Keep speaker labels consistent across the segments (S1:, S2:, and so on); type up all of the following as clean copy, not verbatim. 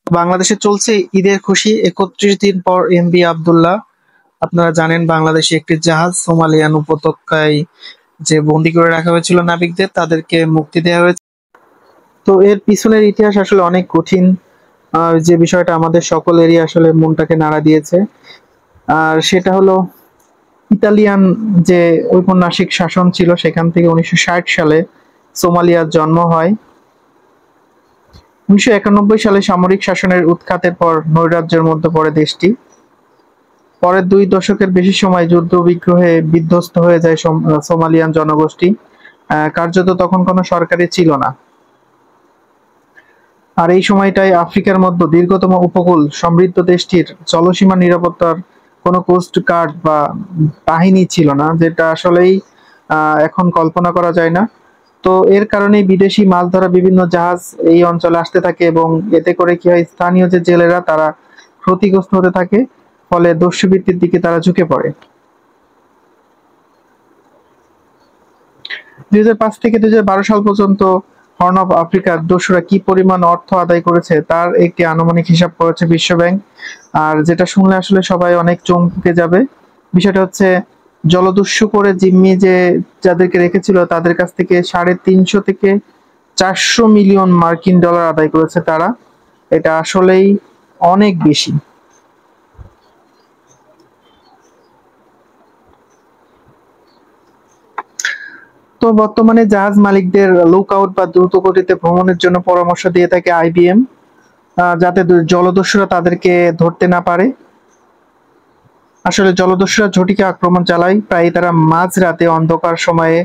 S1: বাংলাদেশে চলছে ঈদের খুশি। ৩১ দিন পর এমভি আবদুল্লাহ, আপনারা জানেন বাংলাদেশে একটি জাহাজ সোমালিয়ান উপত্যকায় যে বন্দি করে রাখা হয়েছিল নাবিকদের, তাদেরকে মুক্তি দেওয়া হয়েছে। তো এর পিছনের ইতিহাস আসলে অনেক কঠিন, আর যে বিষয়টা আমাদের সকলেরই আসলে মনটাকে নাড়া দিয়েছে। আর সেটা হলো ইতালিয়ান যে ঔপন্যাসিক শাসন ছিল, সেখান থেকে ১৯৬০ সালে সোমালিয়ার জন্ম হয়। ১৯৯১ সালে সামরিক শাসনের উৎখাতের পর নৈরাজ্যের মধ্যে পড়ে দেশটি। পরের ২ দশকের বেশি সময় যুদ্ধ বিগ্রহে বিধ্বস্ত হয়ে যায় সোমালিয়ান জনগোষ্ঠী। কার্যত তখন কোনো সরকারই ছিল না। আর এই সময়টায় আফ্রিকার মধ্যে দীর্ঘতম উপকূল সমৃদ্ধ দেশটির জলসীমা নিরাপত্তার কোনো কোস্ট গার্ড বা বাহিনী ছিল না, যেটা আসলেই এখন কল্পনা করা যায় না। তো এর কারণে বিদেশি মাছ ধরা বিভিন্ন জাহাজ এই অঞ্চলে আসতে থাকে, এবং এতে করে কি হয়, স্থানীয় যে জেলেরা তারা ক্ষতিগ্রস্ত হতে থাকে। ফলে দস্যুবৃত্তির দিকে তারা ঝুঁকে পড়ে। ২০০৫ থেকে ২০১২ সাল পর্যন্ত হর্ন অফ আফ্রিকার দস্যুরা কি পরিমাণ অর্থ আদায় করেছে তার একটি আনুমানিক হিসাব করেছে বিশ্ব ব্যাংক। আর যেটা শুনলে আসলে সবাই অনেক চমকে যাবে। বিষয়টা হচ্ছে, জলদস্যু করে জিম্মি যে যাদেরকে রেখেছিল তাদের কাছ থেকে ৩৫০ থেকে ৪০০ মিলিয়ন মার্কিন ডলার আদায় করেছে তারা। এটা আসলেই অনেক বেশি। তো বর্তমানে জাহাজ মালিকদের লুক আউট বা দ্রুত গতিতে ভ্রমণের জন্য পরামর্শ দিয়ে থাকে আইবিএম, যাতে জলদস্যুরা তাদেরকে ধরতে না পারে। আসলে জলদস্যুরা ঝটিকা আক্রমণ চালায়, প্রায় তারা মাঝরাতে অন্ধকার সময়ে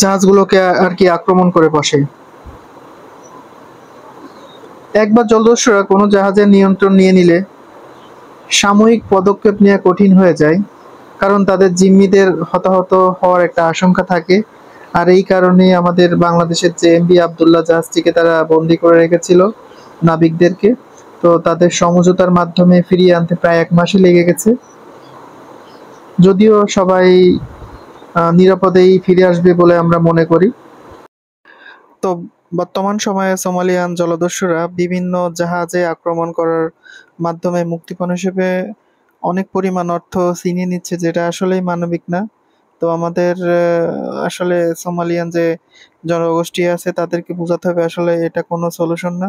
S1: জাহাজগুলোকে আর কি আক্রমণ করে বসে। একবার জলদস্যুরা কোনো জাহাজের নিয়ন্ত্রণ নিয়ে নিলে সাময়িক পদক্ষেপ নেওয়া কঠিন হয়ে যায়, কারণ তাদের জিম্মিদের হতাহত হওয়ার একটা আশঙ্কা থাকে। আর এই কারণে আমাদের বাংলাদেশের যে এমভি আবদুল্লাহ জাহাজটিকে তারা বন্দি করে রেখেছিল নাবিকদেরকে, তো তাদের সমঝোতার মাধ্যমে ফিরিয়ে আনতে প্রায় ১ মাসই লেগে গেছে। যদিও সবাই নিরাপদেই ফিরে আসবে বলে আমরা মনে করি। তো বর্তমান সময়ে সোমালিয়ান জলদস্যুরা বিভিন্ন জাহাজে আক্রমণ করার মাধ্যমে মুক্তিপণ হিসেবে অনেক পরিমাণ অর্থ ছিনিয়ে নিচ্ছে, যেটা আসলেই মানবিক না। তো আমাদের আসলে সোমালিয়ান যে জনগোষ্ঠী আছে তাদেরকে বোঝাতে হবে আসলে এটা কোনো সলিউশন না।